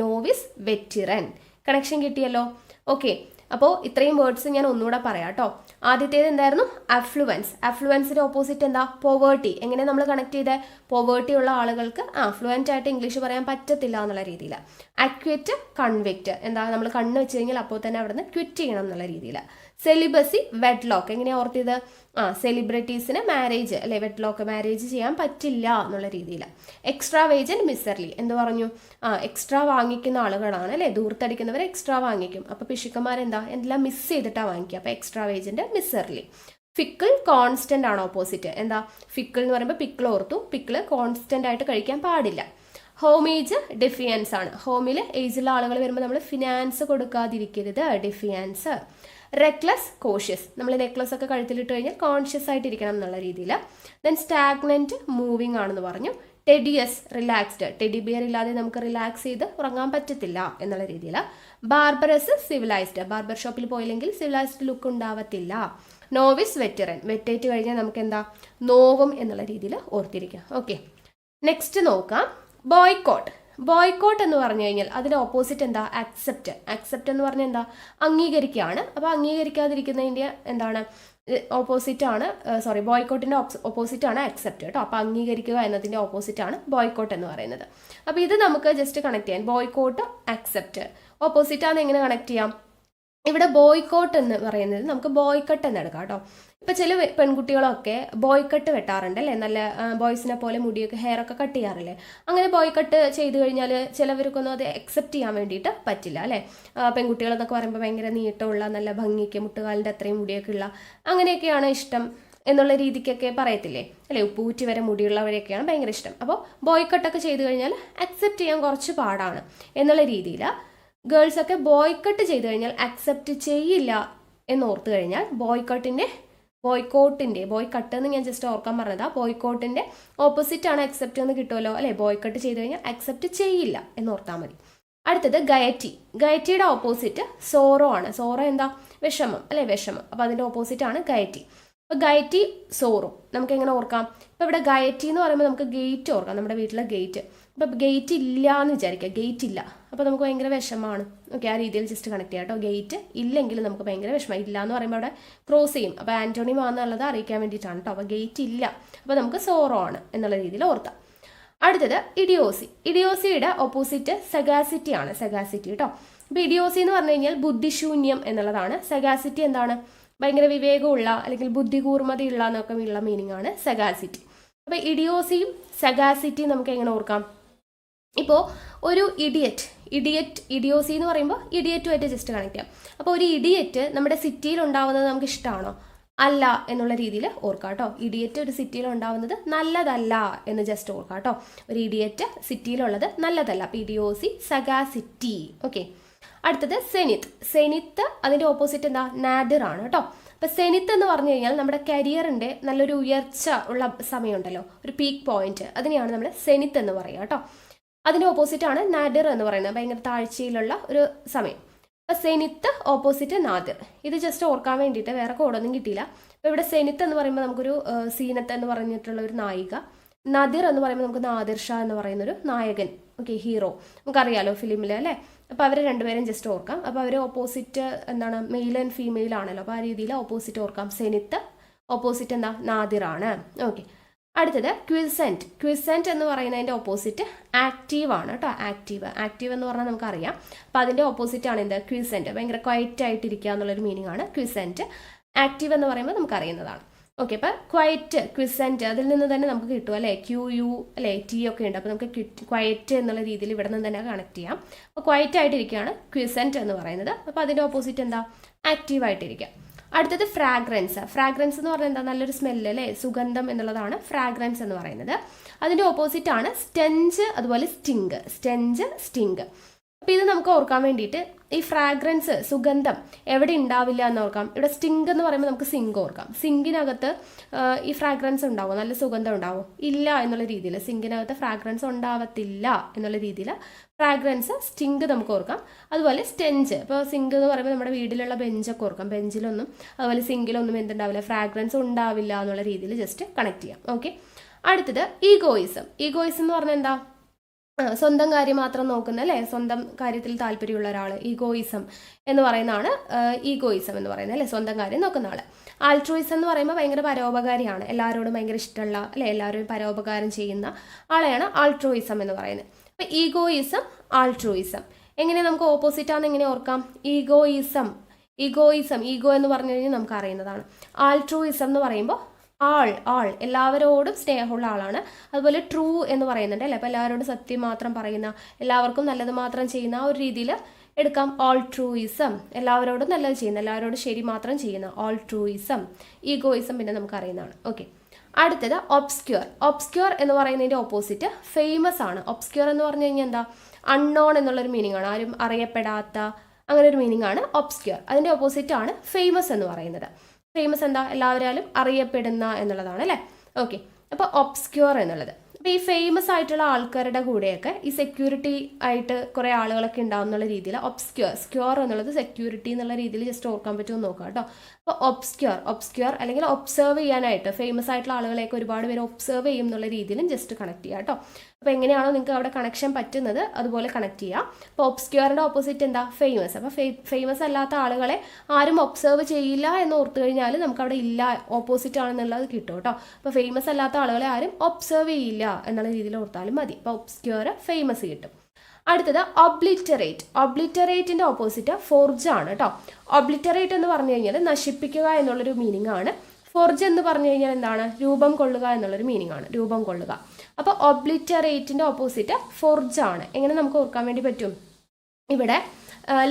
നോവിസ് വെറ്ററൻ. കണക്ഷൻ കിട്ടിയല്ലോ. ഓക്കെ, അപ്പോൾ ഇത്രയും വേർഡ്സ് ഞാൻ ഒന്നുകൂടെ പറയാം കേട്ടോ. ആദ്യത്തേത് എന്തായിരുന്നു, അഫ്ലുവൻസ്. അഫ്ലുവൻസിന്റെ ഓപ്പോസിറ്റ് എന്താ, പോവേർട്ടി. എങ്ങനെ നമ്മൾ കണക്ട് ചെയ്തേ, പോവേർട്ടി ഉള്ള ആളുകൾക്ക് ഫ്ലുവൻ്റ് ആയിട്ട് ഇംഗ്ലീഷ് പറയാൻ പറ്റത്തില്ല എന്നുള്ള രീതിയിൽ. Acquit, convict. എന്താ, നമ്മൾ കണ്ണ് വെച്ച് കഴിഞ്ഞാൽ അപ്പോൾ തന്നെ അവിടെ നിന്ന് ക്വിറ്റ് ചെയ്യണം എന്നുള്ള രീതിയിൽ. സെലിബസി, വെഡ്ലോക്ക്. എങ്ങനെയാണ് ഓർത്തിയത്, സെലിബ്രിറ്റീസിന് മാരേജ് അല്ലെ, വെഡ്ലോക്ക്, മാരേജ് ചെയ്യാൻ പറ്റില്ല എന്നുള്ള രീതിയിൽ. എക്സ്ട്രാ വേജൻ, മിസർലി. എന്ത് പറഞ്ഞു, എക്സ്ട്രാ വാങ്ങിക്കുന്ന ആളുകളാണ് അല്ലെ, ദൂർത്തടിക്കുന്നവർ എക്സ്ട്രാ വാങ്ങിക്കും. അപ്പോൾ പിശുക്കന്മാരെന്താ, എന്തെല്ലാം മിസ് ചെയ്തിട്ടാണ് വാങ്ങിക്കുക. അപ്പോൾ എക്സ്ട്രാ വേജൻ്റെ മിസർലി. ഫിക്കിൾ, കോൺസ്റ്റന്റ് ആണ് ഓപ്പോസിറ്റ്. എന്താ, ഫിക്കിൾ എന്ന് പറയുമ്പോൾ പിക്കിൾ ഓർത്തു. പിക്കിള് കോൺസ്റ്റന്റ് ആയിട്ട് കഴിക്കാൻ പാടില്ല. ഹോമേജ്, ഡിഫിയൻസ് ആണ്. ഹോമിൽ ഏജിലുള്ള ആളുകൾ വരുമ്പോൾ നമ്മൾ ഫിനാൻസ് കൊടുക്കാതിരിക്കരുത്, ഡിഫിയൻസ്. Reckless, cautious. നമ്മൾ നെക്ലസ് ഒക്കെ കഴുത്തിലിട്ട് കഴിഞ്ഞാൽ കോൺഷ്യസ് ആയിട്ടിരിക്കണം എന്നുള്ള രീതിയിൽ. ദെൻ സ്റ്റാഗ്നന്റ്, മൂവിങ് ആണെന്ന് പറഞ്ഞു. Tedious, relaxed. ടെഡി ബിയർ ഇല്ലാതെ നമുക്ക് റിലാക്സ് ചെയ്ത് ഉറങ്ങാൻ പറ്റത്തില്ല എന്നുള്ള രീതിയിൽ. ബാർബറസ്, സിവിലൈസ്ഡ്. ബാർബർ ഷോപ്പിൽ പോയില്ലെങ്കിൽ സിവിലൈസ്ഡ് ലുക്ക് ഉണ്ടാവത്തില്ല. Novice, veteran. വെറ്റേറ്റ് കഴിഞ്ഞാൽ നമുക്ക് എന്താ, നോവും എന്നുള്ള രീതിയിൽ ഓർത്തിരിക്കാം. ഓക്കെ, നെക്സ്റ്റ് നോക്കാം. ബോയ്ക്കോട്ട്. ബോയ്ക്കോട്ട് എന്ന് പറഞ്ഞു കഴിഞ്ഞാൽ അതിൻ്റെ ഓപ്പോസിറ്റ് എന്താ, അക്സെപ്റ്റ്. അക്സെപ്റ്റ് എന്ന് പറഞ്ഞാൽ എന്താ, അംഗീകരിക്കുകയാണ്. അപ്പോൾ അംഗീകരിക്കാതിരിക്കുന്നതിൻ്റെ എന്താണ്, ഓപ്പോസിറ്റ് ആണ്, ബോയ്ക്കോട്ടിൻ്റെ ഓപ്പോസിറ്റ് ആണ് അക്സെപ്റ്റ് കേട്ടോ. അപ്പോൾ അംഗീകരിക്കുക എന്നതിൻ്റെ ഓപ്പോസിറ്റ് ആണ് ബോയ്ക്കോട്ട് എന്ന് പറയുന്നത്. അപ്പോൾ ഇത് നമുക്ക് ജസ്റ്റ് കണക്ട് ചെയ്യാം. Boycott, accept. ഓപ്പോസിറ്റ് ആണ്, എങ്ങനെ കണക്ട് ചെയ്യാം, ഇവിടെ ബോയ്ക്കോട്ട് എന്ന് പറയുന്നത് നമുക്ക് ബോയ്ക്കട്ട് എന്ന് എടുക്കാം കേട്ടോ. ഇപ്പം ചില പെൺകുട്ടികളൊക്കെ ബോയ്ക്കട്ട് വെട്ടാറുണ്ട് അല്ലേ, നല്ല ബോയ്സിനെ പോലെ മുടിയൊക്കെ ഹെയർ ഒക്കെ കട്ട് ചെയ്യാറില്ലേ. അങ്ങനെ ബോയ്ക്കട്ട് ചെയ്ത് കഴിഞ്ഞാൽ ചിലവർക്കൊന്നും അത് അക്സെപ്റ്റ് ചെയ്യാൻ വേണ്ടിയിട്ട് പറ്റില്ല അല്ലേ. പെൺകുട്ടികളെന്നൊക്കെ പറയുമ്പോൾ ഭയങ്കര നീട്ടമുള്ള, നല്ല ഭംഗിക്ക് മുട്ടുകാലിൻ്റെ അത്രയും മുടിയൊക്കെ ഉള്ള, അങ്ങനെയൊക്കെയാണ് ഇഷ്ടം എന്നുള്ള രീതിക്കൊക്കെ പറയത്തില്ലേ അല്ലേ. ഉപ്പൂറ്റി വരെ മുടിയുള്ളവരെയൊക്കെയാണ് ഭയങ്കര ഇഷ്ടം. അപ്പോൾ ബോയ്ക്കട്ടൊക്കെ ചെയ്ത് കഴിഞ്ഞാൽ അക്സെപ്റ്റ് ചെയ്യാൻ കുറച്ച് പാടാണ് എന്നുള്ള രീതിയിൽ ഗേൾസ് ഒക്കെ ബോയ്ക്കട്ട് ചെയ്ത് കഴിഞ്ഞാൽ അക്സെപ്റ്റ് ചെയ്യില്ല എന്നോർത്ത് കഴിഞ്ഞാൽ ബോയ്ക്കട്ട് എന്ന് ഞാൻ ജസ്റ്റ് ഓർക്കാൻ പറഞ്ഞതാ. ബോയ്ക്കോട്ടിൻ്റെ ഓപ്പോസിറ്റ് ആണ് അക്സെപ്റ്റ് എന്ന് കിട്ടുമല്ലോ അല്ലേ. ബോയ്ക്കട്ട് ചെയ്ത് കഴിഞ്ഞാൽ അക്സെപ്റ്റ് ചെയ്യില്ല എന്നോർത്താൽ മതി. അടുത്തത് ഗയറ്റി. ഗയറ്റിയുടെ ഓപ്പോസിറ്റ് സോറോ ആണ്. സോറോ എന്താ, വിഷമം അല്ലേ, വിഷമം. അപ്പോൾ അതിൻ്റെ ഓപ്പോസിറ്റ് ആണ് ഗയറ്റി. അപ്പോൾ ഗയറ്റി, സോറോ നമുക്ക് എങ്ങനെ ഓർക്കാം. ഇപ്പോൾ ഇവിടെ ഗയറ്റി എന്ന് പറയുമ്പോൾ നമുക്ക് ഗേറ്റ് ഓർക്കാം, നമ്മുടെ വീട്ടിലെ ഗേറ്റ്. അപ്പോൾ ഗേറ്റ് ഇല്ല എന്ന് വിചാരിക്കുക, ഗേറ്റ് ഇല്ല, അപ്പോൾ നമുക്ക് ഭയങ്കര വിഷമമാണ്. ഓക്കെ, ആ രീതിയിൽ ജസ്റ്റ് കണക്ട് ചെയ്യാം കേട്ടോ. ഗേറ്റ് ഇല്ലെങ്കിൽ നമുക്ക് ഭയങ്കര വിഷമം. ഇല്ല എന്ന് പറയുമ്പോൾ അവിടെ ക്രോസ് ചെയ്യും. അപ്പോൾ ആന്റോണിം ആണെന്നുള്ളത് അറിയിക്കാൻ വേണ്ടിയിട്ടാണ് കേട്ടോ. അപ്പോൾ ഗേറ്റ് ഇല്ല, അപ്പോൾ നമുക്ക് സോറോ ആണ് എന്നുള്ള രീതിയിൽ ഓർത്താം. അടുത്തത് ഇഡിയോസി. ഇഡിയോസിയുടെ ഓപ്പോസിറ്റ് സെഗാസിറ്റി ആണ്. സെഗാസിറ്റി കേട്ടോ. അപ്പോൾ ഇഡിയോസി എന്ന് പറഞ്ഞു കഴിഞ്ഞാൽ ബുദ്ധിശൂന്യം എന്നുള്ളതാണ്. സെഗാസിറ്റി എന്താണ്, ഭയങ്കര വിവേകമുള്ള അല്ലെങ്കിൽ ബുദ്ധികൂർമ്മതയുള്ള എന്നൊക്കെ ഉള്ള മീനിങ് ആണ് സെഗാസിറ്റി. അപ്പോൾ ഇഡിയോസിയും സെഗാസിറ്റിയും നമുക്ക് എങ്ങനെ ഓർക്കാം. ഇപ്പോൾ ഒരു ഇഡിയോസി എന്ന് പറയുമ്പോൾ ഇഡിയറ്റുമായിട്ട് ജസ്റ്റ് കണക്ട് ചെയ്യാം. അപ്പോൾ ഒരു ഇഡിയറ്റ് നമ്മുടെ സിറ്റിയിൽ ഉണ്ടാവുന്നത് നമുക്ക് ഇഷ്ടമാണോ, അല്ല എന്നുള്ള രീതിയിൽ ഓർക്കാം കേട്ടോ. ഇഡിയറ്റ് ഒരു സിറ്റിയിൽ ഉണ്ടാവുന്നത് നല്ലതല്ല എന്ന് ജസ്റ്റ് ഓർക്കാം കേട്ടോ. ഒരു ഇഡിയറ്റ് സിറ്റിയിലുള്ളത് നല്ലതല്ല. അപ്പോൾ ഇഡിയോസി, സഗാസിറ്റി. ഓക്കെ, അടുത്തത് സെനിത്ത്. സെനിത്ത് അതിൻ്റെ ഓപ്പോസിറ്റ് എന്താ, നാദിർ ആണ് കേട്ടോ. അപ്പോൾ സെനിത്ത് എന്ന് പറഞ്ഞു കഴിഞ്ഞാൽ നമ്മുടെ കരിയറിൻ്റെ നല്ലൊരു ഉയർച്ച ഉള്ള സമയമുണ്ടല്ലോ, ഒരു പീക്ക് പോയിന്റ്, അതിനെയാണ് നമ്മൾ സെനിത്ത് എന്ന് പറയുക കേട്ടോ. അതിൻ്റെ ഓപ്പോസിറ്റാണ് നാദിർ എന്ന് പറയുന്നത്, ഭയങ്കര താഴ്ചയിലുള്ള ഒരു സമയം. അപ്പോൾ സെനിത്ത് ഓപ്പോസിറ്റ് നാദിർ. ഇത് ജസ്റ്റ് ഓർക്കാൻ വേണ്ടിയിട്ട്, വേറെ കോഡൊന്നും കിട്ടിയില്ല. അപ്പോൾ ഇവിടെ സെനിത്ത് എന്ന് പറയുമ്പോൾ നമുക്കൊരു സീനത്ത് എന്ന് പറഞ്ഞിട്ടുള്ള ഒരു നായിക, നദിർ എന്ന് പറയുമ്പോൾ നമുക്ക് നാദിർ ഷാ എന്ന് പറയുന്നൊരു നായകൻ ഓക്കെ, ഹീറോ നമുക്കറിയാലോ ഫിലിമിൽ അല്ലേ. അപ്പോൾ അവർ രണ്ടുപേരും ജസ്റ്റ് ഓർക്കാം. അപ്പോൾ അവർ ഓപ്പോസിറ്റ് എന്താണ്, മെയിൽ ആൻഡ് ഫീമെയിൽ ആണല്ലോ. അപ്പോൾ ആ രീതിയിൽ ഓപ്പോസിറ്റ് ഓർക്കാം. സെനിത്ത് ഓപ്പോസിറ്റ് എന്താ, നാദിറാണ്. ഓക്കെ, അടുത്തത് ക്വിസെൻറ്റ്. ക്വിസെൻറ്റ് എന്ന് പറയുന്നതിൻ്റെ ഓപ്പോസിറ്റ് ആക്റ്റീവ് ആണ് കേട്ടോ. ആക്റ്റീവ് എന്ന് പറഞ്ഞാൽ നമുക്കറിയാം. അപ്പോൾ അതിൻ്റെ ഓപ്പോസിറ്റ് ആണ് എന്ത്, ക്വിസെൻറ്റ്. ഭയങ്കര ക്വയറ്റ് ആയിട്ടിരിക്കുക എന്നുള്ളൊരു മീനിങ് ആണ് ക്വിസെൻറ്റ്. ആക്റ്റീവ് എന്ന് പറയുമ്പോൾ നമുക്കറിയുന്നതാണ്. ഓക്കെ, അപ്പോൾ ക്വയറ്റ്, ക്വിസെൻറ്റ് അതിൽ നിന്ന് തന്നെ നമുക്ക് കിട്ടും അല്ലേ. QU അല്ലേ, T ഒക്കെ ഉണ്ട്. അപ്പോൾ നമുക്ക് ക്വയറ്റ് എന്നുള്ള രീതിയിൽ ഇവിടെ നിന്ന് തന്നെ കണക്ട് ചെയ്യാം. അപ്പോൾ ക്വയറ്റ് ആയിട്ടിരിക്കുകയാണ് ക്വിസെൻറ്റ് എന്ന് പറയുന്നത്. അപ്പോൾ അതിൻ്റെ ഓപ്പോസിറ്റ് എന്താ, ആക്റ്റീവ് ആയിട്ടിരിക്കുക. അടുത്തത് ഫ്രാഗ്രൻസ്. ഫ്രാഗ്രൻസ് എന്ന് പറഞ്ഞാൽ എന്താ, നല്ലൊരു സ്മെല്ല് അല്ലേ, സുഗന്ധം എന്നുള്ളതാണ് ഫ്രാഗ്രൻസ് എന്ന് പറയുന്നത്. അതിൻ്റെ ഓപ്പോസിറ്റ് ആണ് സ്റ്റെഞ്ച്, അതുപോലെ സ്റ്റിങ്. സ്റ്റെഞ്ച്, സ്റ്റിങ്. അപ്പോൾ ഇത് നമുക്ക് ഓർക്കാൻ വേണ്ടിയിട്ട് ഈ ഫ്രാഗ്രൻസ്, സുഗന്ധം എവിടെ ഉണ്ടാവില്ല എന്ന് ഓർക്കാം. ഇവിടെ സ്റ്റിങ് എന്ന് പറയുമ്പോൾ നമുക്ക് സിങ്ക് ഓർക്കാം. സിങ്കിനകത്ത് ഈ ഫ്രാഗ്രൻസ് ഉണ്ടാവും, നല്ല സുഗന്ധം ഉണ്ടാവും, ഇല്ല എന്നുള്ള രീതിയിൽ. സിങ്കിനകത്ത് ഫ്രാഗ്രൻസ് ഉണ്ടാവത്തില്ല എന്നുള്ള രീതിയിൽ ഫ്രാഗ്രൻസ്, സ്റ്റിങ് നമുക്ക് ഓർക്കാം. അതുപോലെ സ്റ്റെഞ്ച്, ഇപ്പോൾ സിങ്ക് എന്ന് പറയുമ്പോൾ നമ്മുടെ വീട്ടിലുള്ള ബെഞ്ചൊക്കെ ഓർക്കാം. ബെഞ്ചിലൊന്നും അതുപോലെ സിങ്കിലൊന്നും എന്തുണ്ടാവില്ല, ഫ്രാഗ്രൻസ് ഉണ്ടാവില്ല എന്നുള്ള രീതിയിൽ ജസ്റ്റ് കണക്ട് ചെയ്യാം. ഓക്കെ, അടുത്തത് ഈഗോയിസം. ഈഗോയിസം എന്ന് പറഞ്ഞാൽ എന്താ, സ്വന്തം കാര്യം മാത്രം നോക്കുന്ന അല്ലേ, സ്വന്തം കാര്യത്തിൽ താല്പര്യമുള്ള ഒരാൾ. ഈഗോയിസം എന്ന് പറയുന്നതാണ് ഈഗോയിസം എന്ന് പറയുന്നത് അല്ലേ, സ്വന്തം കാര്യം നോക്കുന്ന ആൾ. ആൾട്രൂയിസം എന്ന് പറയുമ്പോൾ ഭയങ്കര പരോപകാരിയാണ്, എല്ലാവരോടും ഭയങ്കര ഇഷ്ടമുള്ള അല്ലെ, എല്ലാവരും പരോപകാരം ചെയ്യുന്ന ആളെയാണ് ആൾട്രൂയിസം എന്ന് പറയുന്നത്. അപ്പോൾ ഈഗോയിസം, ആൾട്രൂയിസം എങ്ങനെ നമുക്ക് ഓപ്പോസിറ്റ് ആണെന്ന് എങ്ങനെ ഓർക്കാം. ഈഗോയിസം ഈഗോ എന്ന് പറഞ്ഞു കഴിഞ്ഞാൽ നമുക്ക് അറിയുന്നതാണ്. ആൾട്രൂയിസം എന്ന് പറയുമ്പോൾ ആൾ എല്ലാവരോടും സ്നേഹമുള്ള ആളാണ്. അതുപോലെ ട്രൂ എന്ന് പറയുന്നുണ്ട് അല്ലേ, അപ്പോൾ എല്ലാവരോടും സത്യം മാത്രം പറയുന്ന, എല്ലാവർക്കും നല്ലത് മാത്രം ചെയ്യുന്ന ആ ഒരു രീതിയിൽ എടുക്കാം. ആൾട്രൂയിസം, എല്ലാവരോടും നല്ലത് ചെയ്യുന്ന, എല്ലാവരോടും ശരി മാത്രം ചെയ്യുന്ന ആൾട്രൂയിസം. ഈഗോയിസം പിന്നെ നമുക്ക് അറിയുന്നതാണ്. ഓക്കെ, അടുത്തത് ഒബ്സ്ക്യൂർ. ഒബ്സ്ക്യൂർ എന്ന് പറയുന്നതിൻ്റെ ഓപ്പോസിറ്റ് ഫേമസ് ആണ്. ഒബ്സ്ക്യൂർ എന്ന് പറഞ്ഞു കഴിഞ്ഞാൽ എന്താ, അൺനോൺ എന്നുള്ളൊരു മീനിങ് ആണ്, ആരും അറിയപ്പെടാത്ത അങ്ങനെ ഒരു മീനിങ് ആണ് ഒബ്സ്ക്യൂർ. അതിൻ്റെ ഓപ്പോസിറ്റ് ആണ് ഫേമസ് എന്ന് പറയുന്നത്. ഫേമസ് എന്താ, എല്ലാവരാലും അറിയപ്പെടുന്ന എന്നുള്ളതാണ് അല്ലേ. ഓക്കെ, അപ്പോൾ ഒബ്സ്ക്യൂർ എന്നുള്ളത്. അപ്പോൾ ഈ ഫേമസ് ആയിട്ടുള്ള ആൾക്കാരുടെ കൂടെയൊക്കെ ഈ സെക്യൂരിറ്റി ആയിട്ട് കുറേ ആളുകളൊക്കെ ഉണ്ടാവും എന്നുള്ള രീതിയിൽ സ്ക്യൂർ എന്നുള്ളത് സെക്യൂരിറ്റി എന്നുള്ള രീതിയിൽ ജസ്റ്റ് ഓർക്കാൻ പറ്റുമെന്ന് നോക്കാം കേട്ടോ. അപ്പോൾ ഒബ്സ്ക്യൂർ അല്ലെങ്കിൽ ഒബ്സർവ് ചെയ്യാനായിട്ട് ഫേമസ് ആയിട്ടുള്ള ആളുകളെയൊക്കെ ഒരുപാട് പേര് ഒബ്സർവ് ചെയ്യും എന്നുള്ള രീതിയിലും ജസ്റ്റ് കണക്ട് ചെയ്യാം കേട്ടോ. അപ്പോൾ എങ്ങനെയാണോ നിങ്ങൾക്ക് അവിടെ കണക്ഷൻ പറ്റുന്നത് അതുപോലെ കണക്ട് ചെയ്യാം. അപ്പോൾ ഒബ്സ്ക്യൂറിൻ്റെ ഓപ്പോസിറ്റ് എന്താ, ഫേമസ്. അപ്പോൾ ഫേമസ് അല്ലാത്ത ആളുകളെ ആരും ഒബ്സർവ് ചെയ്യില്ല എന്ന് ഓർത്തു കഴിഞ്ഞാൽ നമുക്ക് അവിടെ ഇല്ല, ഓപ്പോസിറ്റ് ആണെന്നുള്ളത് കിട്ടും കേട്ടോ. അപ്പോൾ ഫേമസ് അല്ലാത്ത ആളുകളെ ആരും ഒബ്സർവ് ചെയ്യില്ല എന്നുള്ള രീതിയിൽ ഓർത്താലും മതി. അപ്പോൾ ഒബ്സ്ക്യൂർ, ഫേമസ് കിട്ടും. അടുത്തത് ഒബ്ലിറ്ററേറ്റ്. ഒബ്ലിറ്ററേറ്റിൻ്റെ ഓപ്പോസിറ്റ് ഫോർജ് ആണ് കേട്ടോ. ഒബ്ലിറ്ററേറ്റ് എന്ന് പറഞ്ഞു കഴിഞ്ഞാൽ നശിപ്പിക്കുക എന്നുള്ളൊരു മീനിങ് ആണ്. ഫോർജ് എന്ന് പറഞ്ഞു കഴിഞ്ഞാൽ എന്താണ്, രൂപം കൊള്ളുക എന്നുള്ളൊരു മീനിങ് ആണ്, രൂപം കൊള്ളുക. അപ്പോൾ ഒബ്ലിറ്ററേറ്റിൻ്റെ ഓപ്പോസിറ്റ് ഫോർജ് ആണ്. എങ്ങനെ നമുക്ക് ഓർക്കാൻ വേണ്ടി പറ്റും, ഇവിടെ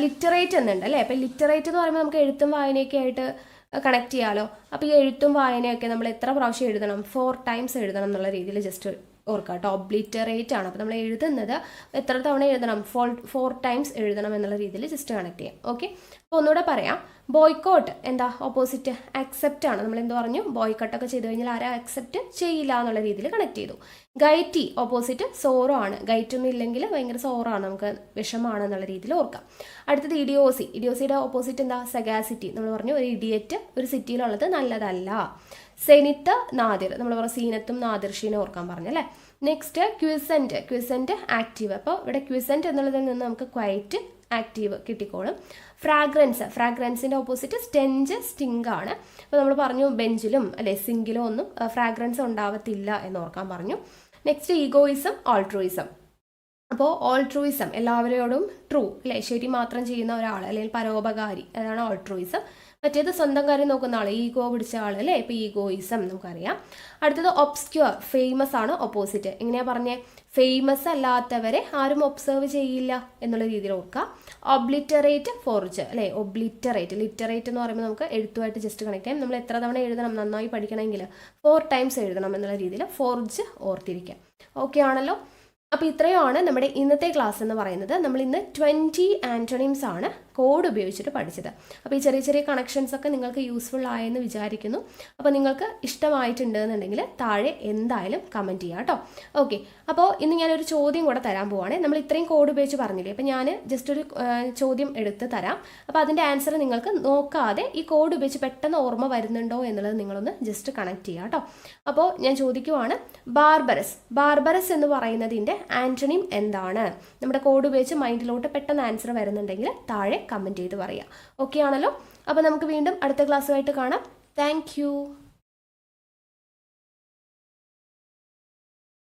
ലിറ്ററേറ്റ് എന്നുണ്ട് അല്ലേ. അപ്പോൾ ലിറ്ററേറ്റ് എന്ന് പറയുമ്പോൾ നമുക്ക് എഴുത്തും വായനയൊക്കെ ആയിട്ട് കണക്ട് ചെയ്യാമല്ലോ. അപ്പോൾ ഈ എഴുത്തും വായനയൊക്കെ നമ്മൾ എത്ര പ്രാവശ്യം എഴുതണം, 4 times എഴുതണം എന്നുള്ള രീതിയിൽ ജസ്റ്റ് ഓർക്കുക കേട്ടോ. ഒബ്ലിറ്ററേറ്റ് ആണ്. അപ്പോൾ നമ്മൾ എഴുതുന്നത് എത്ര തവണ എഴുതണം, 4 times എഴുതണം എന്നുള്ള രീതിയിൽ ജസ്റ്റ് കണക്ട് ചെയ്യാം. ഓക്കെ, അപ്പോൾ ഒന്നുകൂടെ പറയാം. ബോയ്ക്കോട്ട് എന്താ, ഓപ്പോസിറ്റ് അക്സെപ്റ്റ് ആണ്. നമ്മൾ എന്ത് പറഞ്ഞു, ബോയ്ക്കോട്ടൊക്കെ ചെയ്ത് കഴിഞ്ഞാൽ ആരും അക്സെപ്റ്റ് ചെയ്യില്ല എന്നുള്ള രീതിയിൽ കണക്ട് ചെയ്തു. ഗൈറ്റി ഓപ്പോസിറ്റ് സോറോ ആണ്. ഗൈറ്റ് ഒന്നും ഇല്ലെങ്കിൽ ഭയങ്കര സോറോ ആണ്, നമുക്ക് വിഷമാണ് എന്നുള്ള രീതിയിൽ ഓർക്കാം. അടുത്തത് ഇഡിയോസി. ഇഡിയോസിയുടെ ഓപ്പോസിറ്റ് എന്താ, സഗാസിറ്റി. നമ്മൾ പറഞ്ഞു ഒരു ഇഡിയറ്റ് ഒരു സിറ്റിയിലുള്ളത് നല്ലതല്ല. Zenith, nadir. നമ്മൾ പറഞ്ഞ സീനത്തും നാദിർഷീനെ ഓർക്കാൻ പറഞ്ഞല്ലേ. Next quiescent active. അപ്പോൾ ഇവിടെ ക്വിസെൻറ്റ് എന്നുള്ളതിൽ നിന്ന് നമുക്ക് ക്വയറ്റ്, ആക്റ്റീവ് കിട്ടിക്കോളും. ഫ്രാഗ്രൻസിൻ്റെ ഓപ്പോസിറ്റ് സ്റ്റെഞ്ച്, സ്റ്റിങ് ആണ്. അപ്പോൾ നമ്മൾ പറഞ്ഞു ബെഞ്ചിലും അല്ലെ സിങ്കിലും ഒന്നും ഫ്രാഗ്രൻസ് ഉണ്ടാവത്തില്ല എന്ന് ഓർക്കാൻ പറഞ്ഞു. Next egoism, altruism. അപ്പോൾ ആൾട്രൂയിസം എല്ലാവരോടും ട്രൂ അല്ലേ, ശരി മാത്രം ചെയ്യുന്ന ഒരാൾ അല്ലെങ്കിൽ പരോപകാരി, അതാണ് ആൾട്രൂയിസം. മറ്റേത് സ്വന്തം കാര്യം നോക്കുന്ന ആൾ, ഈഗോ പിടിച്ച ആൾ അല്ലേ. ഇപ്പോൾ ഈഗോയിസം നമുക്കറിയാം. അടുത്തത് ഒബ്സ്ക്യൂർ, ഫേമസ് ആണ് ഓപ്പോസിറ്റ്. എങ്ങനെയാ പറഞ്ഞേ, ഫേമസ് അല്ലാത്തവരെ ആരും ഒബ്സർവ് ചെയ്യില്ല എന്നുള്ള രീതിയിൽ ഓർക്കുക. ഒബ്ലിറ്ററേറ്റ്, ഫോർജ് അല്ലേ. ലിറ്ററേറ്റ് എന്ന് പറയുമ്പോൾ നമുക്ക് എഴുത്തുമായിട്ട് ജസ്റ്റ് കണക്ട് ചെയ്യാം. നമ്മൾ എത്ര തവണ എഴുതണം, നന്നായി പഠിക്കണമെങ്കിൽ 4 times എഴുതണം എന്നുള്ള രീതിയിൽ ഫോർജ് ഓർത്തിരിക്കാം. ഓക്കെ ആണല്ലോ. അപ്പോൾ ഇത്രയുമാണ് നമ്മുടെ ഇന്നത്തെ ക്ലാസ് എന്ന് പറയുന്നത്. നമ്മൾ ഇന്ന് 20 ആൻറ്റണിംസ് ആണ് കോഡ് ഉപയോഗിച്ചിട്ട് പഠിച്ചത്. അപ്പോൾ ഈ ചെറിയ ചെറിയ കണക്ഷൻസ് ഒക്കെ നിങ്ങൾക്ക് യൂസ്ഫുൾ ആയെന്ന് വിചാരിക്കുന്നു. അപ്പോൾ നിങ്ങൾക്ക് ഇഷ്ടമായിട്ടുണ്ട് എന്നുണ്ടെങ്കിൽ താഴെ എന്തായാലും കമൻറ്റ് ചെയ്യുക കേട്ടോ. ഓക്കെ, അപ്പോൾ ഇന്ന് ഞാനൊരു ചോദ്യം കൂടെ തരാൻ പോവാണ്. നമ്മൾ ഇത്രയും കോഡ് ഉപയോഗിച്ച് പറഞ്ഞില്ലേ, അപ്പോൾ ഞാൻ ജസ്റ്റ് ഒരു ചോദ്യം എടുത്ത് തരാം. അപ്പോൾ അതിൻ്റെ ആൻസർ നിങ്ങൾക്ക് നോക്കാതെ ഈ കോഡ് ഉപയോഗിച്ച് പെട്ടെന്ന് ഓർമ്മ വരുന്നുണ്ടോ എന്നുള്ളത് നിങ്ങളൊന്ന് ജസ്റ്റ് കണക്ട് ചെയ്യുക കേട്ടോ. അപ്പോൾ ഞാൻ ചോദിക്കുവാണ്, ബാർബറസ് എന്ന് പറയുന്നതിൻ്റെ ആൻറ്റണിം എന്താണ്? നമ്മുടെ കോഡ് ഉപയോഗിച്ച് മൈൻഡിലോട്ട് പെട്ടെന്ന് ആൻസർ വരുന്നുണ്ടെങ്കിൽ താഴെ കമൻറ്റ് ചെയ്ത് പറയാം. ഓക്കെ ആണല്ലോ? അപ്പോൾ നമുക്ക് വീണ്ടും അടുത്ത ക്ലാസ്സുമായിട്ട് കാണാം. താങ്ക്